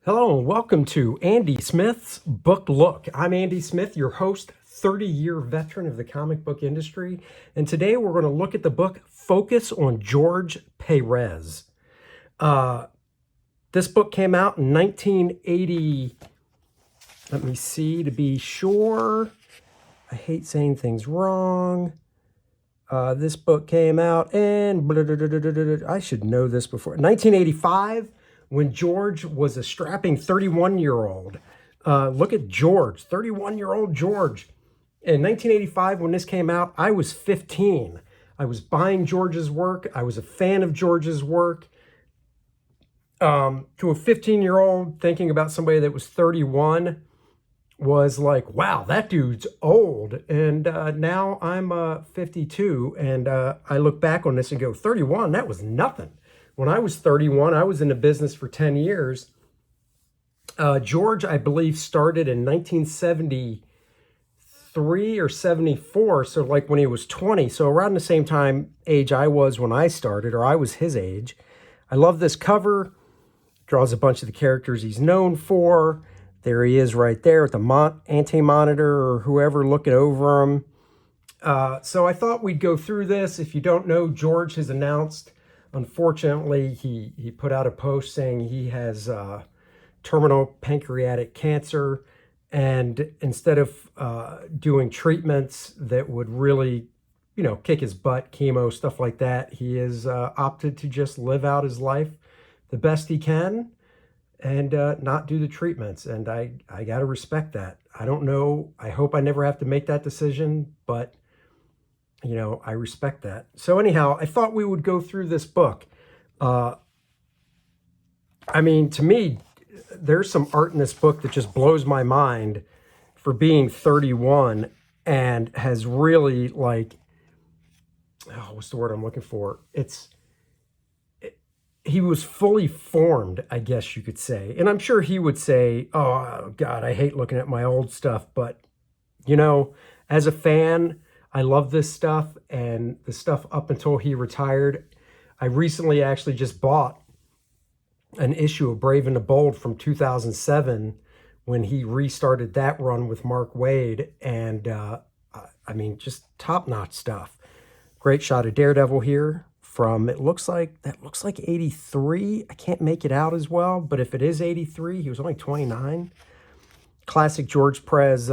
Hello and welcome to Andy Smith's Book Look. I'm Andy Smith, your host, 30-year veteran of the comic book industry. And today we're going to look at the book Focus on George Perez. This book came out in 1980. Let me see to be sure. I hate saying things wrong. This book came out in, I should know this before, 1985. When George was a strapping 31-year-old. Look at George, 31-year-old George. In 1985, when this came out, I was 15. I was buying George's work. I was a fan of George's work. To a 15-year-old, thinking about somebody that was 31 was like, wow, that dude's old. And now I'm 52, and I look back on this and go, 31, that was nothing. When I was 31, I was in the business for 10 years. George, I believe, started in 1973 or 74, so like when he was 20, so around the same age I was when I started, or I was his age. I love this cover. Draws a bunch of the characters he's known for. There he is right there at the anti-monitor or whoever looking over him. So I thought we'd go through this. If you don't know, George has announced, unfortunately, he put out a post saying he has terminal pancreatic cancer, and instead of doing treatments that would really, kick his butt, chemo, stuff like that, he has opted to just live out his life the best he can and not do the treatments. And I got to respect that. I don't know. I hope I never have to make that decision, but I respect that. So anyhow, I thought we would go through this book. To me, there's some art in this book that just blows my mind for being 31 and has really what's the word I'm looking for? He was fully formed, I guess you could say. And I'm sure he would say, oh, God, I hate looking at my old stuff. But, as a fan, I love this stuff, and the stuff up until he retired. I recently actually just bought an issue of Brave and the Bold from 2007 when he restarted that run with Mark Waid. And, just top-notch stuff. Great shot of Daredevil here from, that looks like 83. I can't make it out as well, but if it is 83, he was only 29. Classic George Perez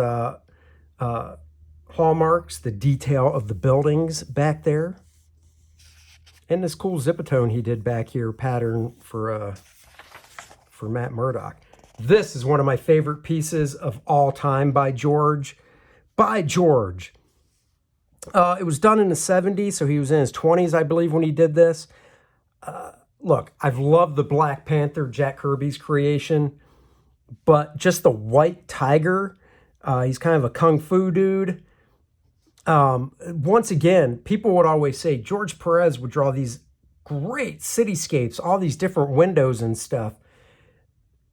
hallmarks, the detail of the buildings back there, and this cool zipatone he did back here pattern for Matt Murdock. This is one of my favorite pieces of all time by George. It was done in the 70s, so he was in his 20s, I believe, when he did this. Look, I've loved the Black Panther, Jack Kirby's creation, but just the white tiger, he's kind of a kung fu dude. Once again, people would always say George Perez would draw these great cityscapes, all these different windows and stuff,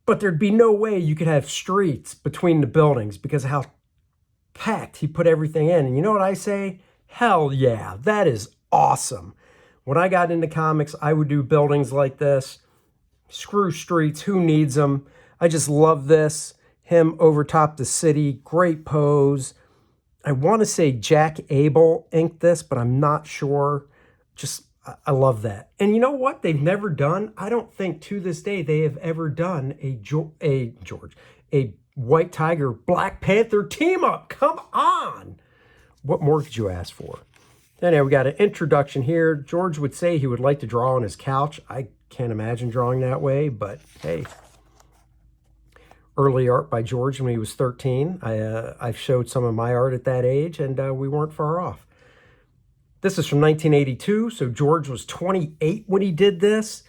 but there'd be no way you could have streets between the buildings because of how packed he put everything in. And you know what I say? Hell yeah, that is awesome. When I got into comics, I would do buildings like this. Screw streets, who needs them? I just love this. Him over top the city, great pose. I want to say Jack Abel inked this, but I'm not sure. I love that. And you know what? They've never done, I don't think to this day they have ever done a White Tiger, Black Panther team up. Come on. What more could you ask for? Anyway, we got an introduction here. George would say he would like to draw on his couch. I can't imagine drawing that way, but hey. Early art by George when he was 13. I've showed some of my art at that age, and we weren't far off. This is from 1982, so George was 28 when he did this.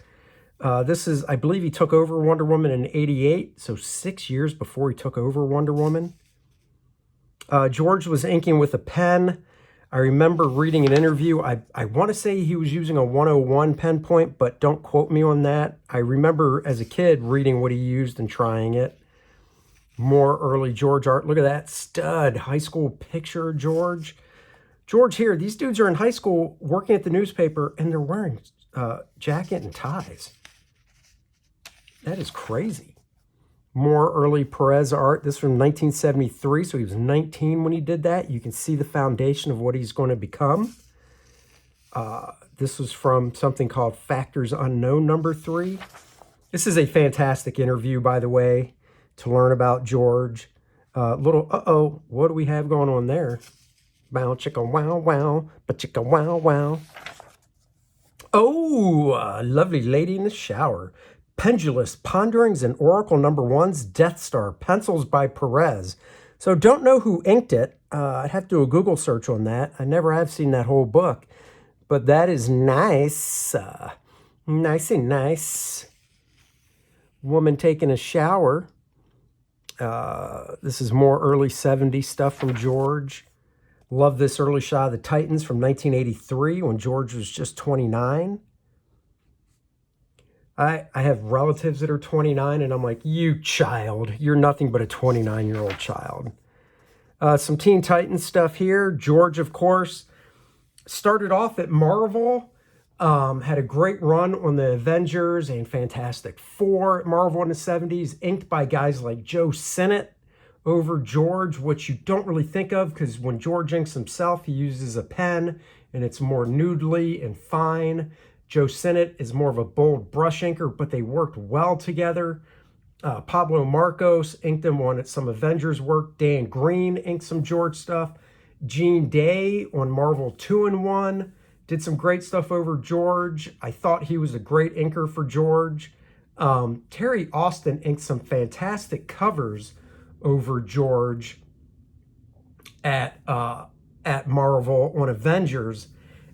This is, I believe he took over Wonder Woman in 88, so 6 years before he took over Wonder Woman. George was inking with a pen. I remember reading an interview. I want to say he was using a 101 pen point, but don't quote me on that. I remember as a kid reading what he used and trying it. More early George art. Look at that stud high school picture, George. George here, these dudes are in high school working at the newspaper, and they're wearing jacket and ties. That is crazy. More early Perez art. This is from 1973, so he was 19 when he did that. You can see the foundation of what he's going to become. This was from something called Factors Unknown #3. This is a fantastic interview, by the way, to learn about George. What do we have going on there? Bow, chicka, wow, wow, but chicka, wow, wow. Oh, lovely lady in the shower. Pendulous Ponderings and Oracle #1's Death Star, pencils by Perez. So don't know who inked it. I'd have to do a Google search on that. I never have seen that whole book. But that is nice. Nicey nice. Woman taking a shower. This is more early 70s stuff from George. Love this early shot of the Titans from 1983 when George was just 29. I have relatives that are 29, and I'm like, you child, you're nothing but a 29-year-old child. Some Teen Titans stuff here. George, of course, started off at Marvel, had a great run on the Avengers and Fantastic Four at Marvel in the 70s, inked by guys like Joe Sinnott over George, which you don't really think of because when George inks himself, he uses a pen and it's more noodly and fine. Joe Sinnott is more of a bold brush inker, but they worked well together. Pablo Marcos inked them on some Avengers work. Dan Green inked some George stuff. Gene Day on Marvel 2-in-1 did some great stuff over George. I thought he was a great inker for George. Terry Austin inked some fantastic covers over George at Marvel on Avengers.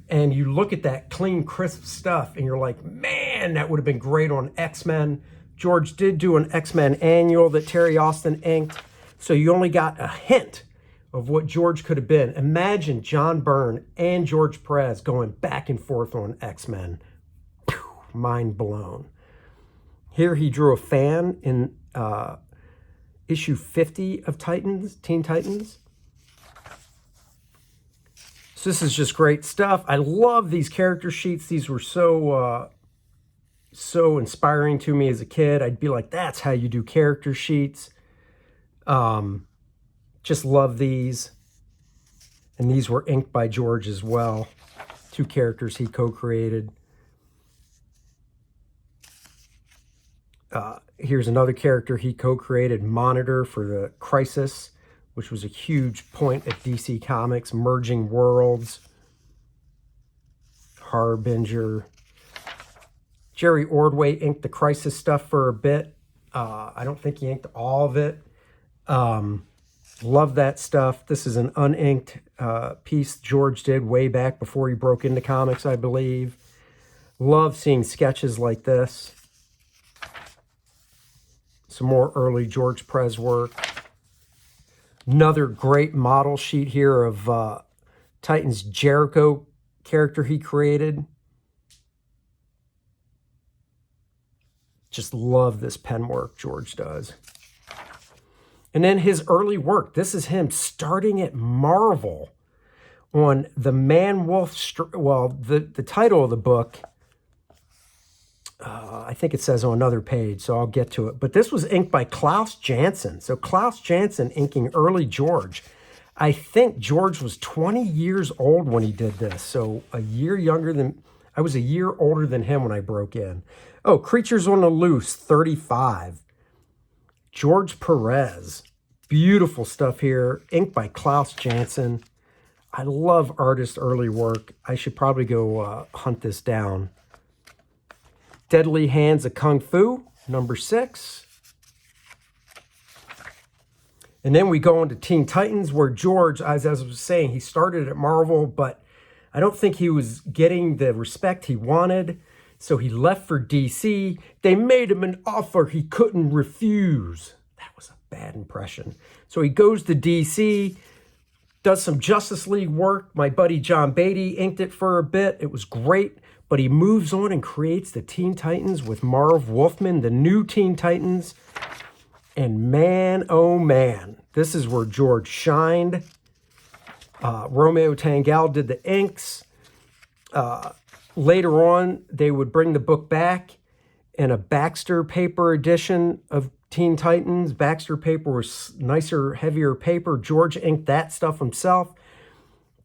And you look at that clean, crisp stuff, and you're like, man, that would have been great on X-Men. George did do an X-Men annual that Terry Austin inked, so you only got a hint of what George could have been. Imagine John Byrne and George Perez going back and forth on X-Men. Mind blown. Here he drew a fan in issue 50 of Teen Titans. So this is just great stuff. I love these character sheets. These were so inspiring to me as a kid. I'd be like, that's how you do character sheets. Just love these. And these were inked by George as well. 2 characters he co-created. Here's another character he co-created, Monitor, for the Crisis, which was a huge point at DC Comics. Merging Worlds. Harbinger. Jerry Ordway inked the Crisis stuff for a bit. I don't think he inked all of it. Love that stuff. This is an uninked piece George did way back before he broke into comics, I believe. Love seeing sketches like this. Some more early George Perez work. Another great model sheet here of Titans Jericho character he created. Just love this pen work George does. And then his early work. This is him starting at Marvel on the Man-Wolf... the title of the book, I think it says on another page, so I'll get to it. But this was inked by Klaus Janson. So Klaus Janson inking early George. I think George was 20 years old when he did this. So a year younger than... I was a year older than him when I broke in. Oh, Creatures on the Loose, 35. George Perez. Beautiful stuff here. Inked by Klaus Janson. I love artist early work. I should probably go hunt this down. Deadly Hands of Kung Fu, #6. And then we go into Teen Titans, where George, as I was saying, he started at Marvel, but I don't think he was getting the respect he wanted. So he left for DC. They made him an offer he couldn't refuse. That was a bad impression. So he goes to DC, does some Justice League work. My buddy John Beatty inked it for a bit. It was great. But he moves on and creates the Teen Titans with Marv Wolfman, the new Teen Titans. And man, oh man, this is where George shined. Romeo Tangal did the inks. Later on, they would bring the book back in a Baxter paper edition of Teen Titans. Baxter paper was nicer, heavier paper. George inked that stuff himself.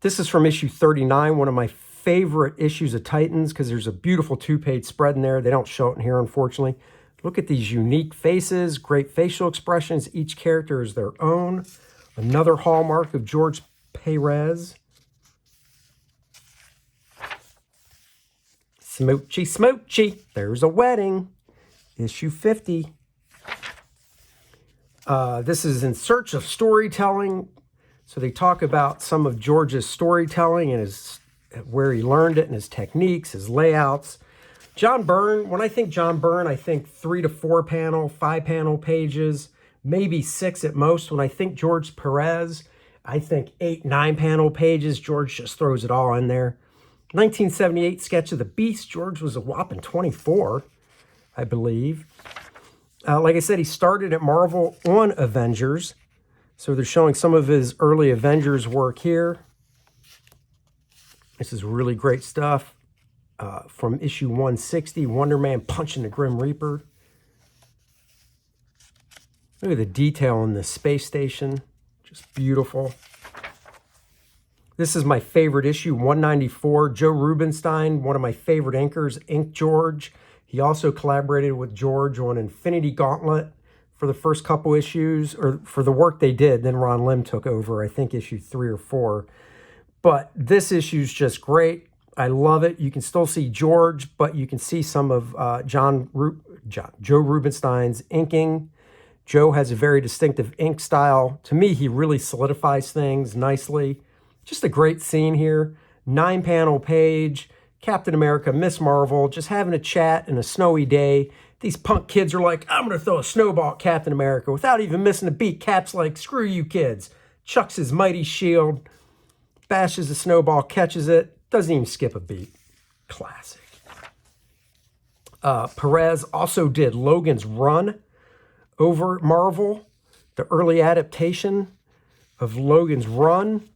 This is from issue 39, one of my favorite issues of Titans, because there's a beautiful 2-page spread in there. They don't show it in here, unfortunately. Look at these unique faces, great facial expressions. Each character is their own. Another hallmark of George Perez. Smoochy, smoochy. There's a wedding. Issue 50. This is In Search of Storytelling. So they talk about some of George's storytelling and where he learned it and his techniques, his layouts. John Byrne, when I think John Byrne, I think 3 to 4 panel, 5 panel pages, maybe 6 at most. When I think George Perez, I think 8, 9 panel pages. George just throws it all in there. 1978 Sketch of the Beast. George was a whopping 24, I believe. Like I said, he started at Marvel on Avengers. So they're showing some of his early Avengers work here. This is really great stuff. From issue 160, Wonder Man punching the Grim Reaper. Look at the detail in the space station. Just beautiful. This is my favorite issue, 194. Joe Rubinstein, one of my favorite inkers, inked George. He also collaborated with George on Infinity Gauntlet for the first couple issues, or for the work they did. Then Ron Lim took over, I think, issue 3 or 4. But this issue is just great. I love it. You can still see George, but you can see some of Joe Rubinstein's inking. Joe has a very distinctive ink style. To me, he really solidifies things nicely. Just a great scene here. 9-panel page. Captain America, Miss Marvel, just having a chat in a snowy day. These punk kids are like, I'm going to throw a snowball at Captain America. Without even missing a beat, Cap's like, screw you kids. Chucks his mighty shield. Bashes the snowball, catches it. Doesn't even skip a beat. Classic. Perez also did Logan's Run over at Marvel. The early adaptation of Logan's Run.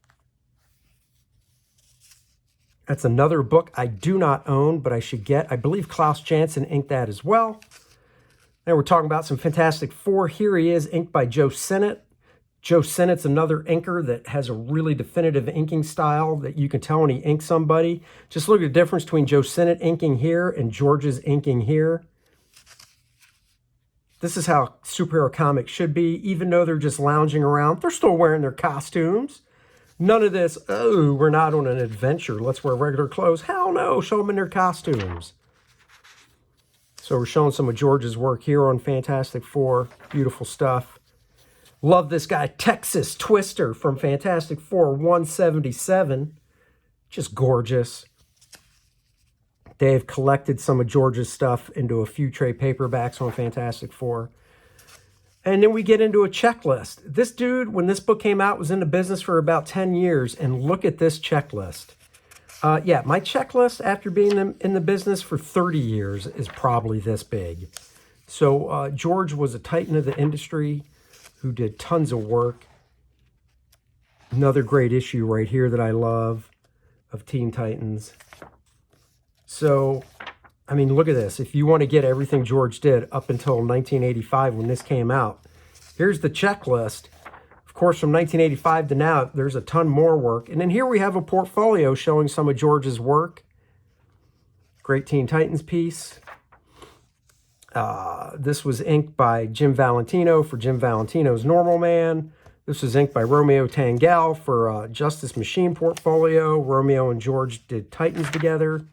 That's another book I do not own, but I should get. I believe Klaus Janson inked that as well. Then we're talking about some Fantastic Four. Here he is, inked by Joe Sinnott. Joe Sinnott's another inker that has a really definitive inking style that you can tell when he inks somebody. Just look at the difference between Joe Sinnott inking here and George's inking here. This is how superhero comics should be. Even though they're just lounging around, they're still wearing their costumes. None of this, oh, we're not on an adventure. Let's wear regular clothes. Hell no, show them in their costumes. So we're showing some of George's work here on Fantastic Four. Beautiful stuff. Love this guy, Texas Twister from Fantastic Four 177. Just gorgeous. They've collected some of George's stuff into a few trade paperbacks on Fantastic Four. And then we get into a checklist. This dude, when this book came out, was in the business for about 10 years. And look at this checklist. Yeah, my checklist after being in the business for 30 years is probably this big. So George was a titan of the industry who did tons of work. Another great issue right here that I love of Teen Titans. So, I mean, look at this. If you want to get everything George did up until 1985 when this came out, here's the checklist. Of course, from 1985 to now, there's a ton more work. And then here we have a portfolio showing some of George's work. Great Teen Titans piece. This was inked by Jim Valentino for Jim Valentino's Normal Man. This was inked by Romeo Tangel for Justice Machine portfolio. Romeo and George did Titans together.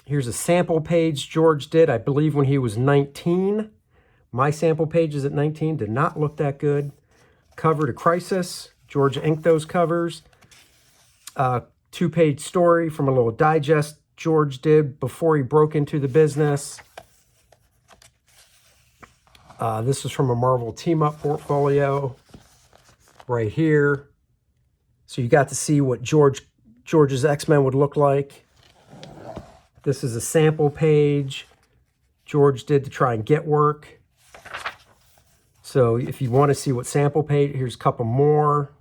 Here's a sample page George did, I believe, when he was 19. My sample pages at 19 did not look that good. Cover to Crisis. George inked those covers. 2-page story from a little digest George did before he broke into the business. This is from a Marvel team-up portfolio right here. So you got to see what George's X-Men would look like. This is a sample page George did to try and get work. So if you want to see what sample page, here's a couple more.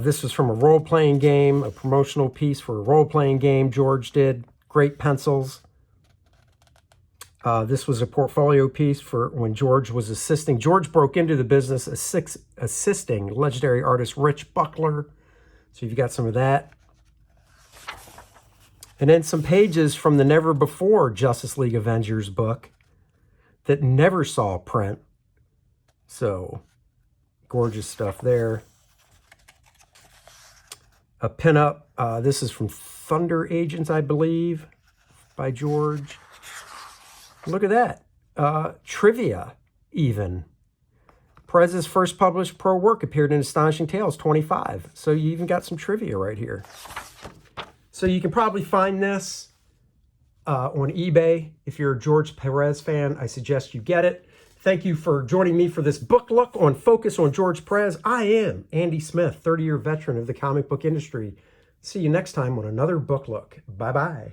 This was from a role-playing game, a promotional piece for a role-playing game George did. Great pencils. This was a portfolio piece for when George was assisting. George broke into the business assisting legendary artist Rich Buckler. So you've got some of that. And then some pages from the Never Before Justice League Avengers book that never saw print. So gorgeous stuff there. A pinup. This is from Thunder Agents, I believe, by George. Look at that. Trivia, even. Perez's first published pro work appeared in Astonishing Tales 25. So you even got some trivia right here. So you can probably find this on eBay. If you're a George Perez fan, I suggest you get it. Thank you for joining me for this book look on Focus on George Perez. I am Andy Smith, 30-year veteran of the comic book industry. See you next time on another book look. Bye-bye.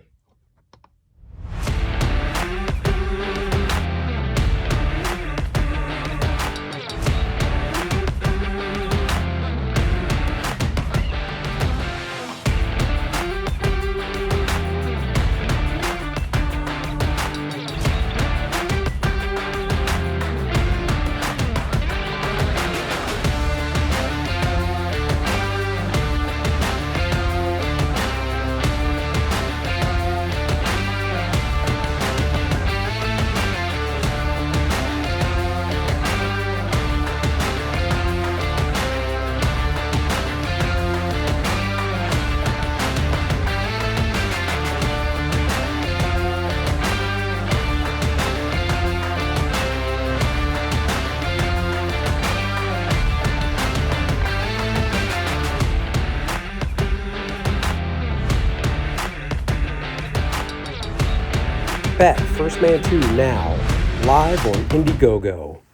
Back, First Man 2 now, live on Indiegogo.